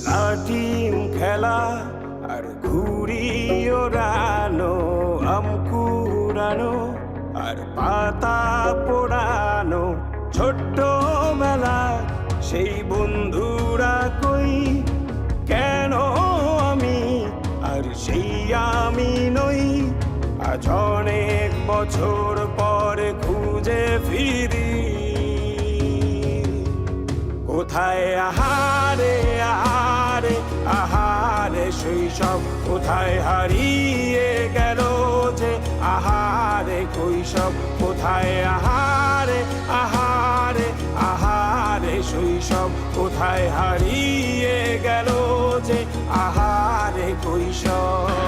লাটিম খেলা আর ঘুড়ি ওড়ানো, আম কুড়ানো আর পাতা পোড়ানো, ছোট্টবেলা সেই বন্ধুরা কই, কেন আমি আর সেই আমি নই। আজ অনেক বছর পরে খুঁজে ফিরি, কোথায় আহারে আহারে আহারে শৈশব, কোথায় হারিয়ে গেল যে আহারে কৈশব, কোথায় আহারে আহারে আহারে শৈশব, কোথায় হারিয়ে গেল যে আহারে কৈশব।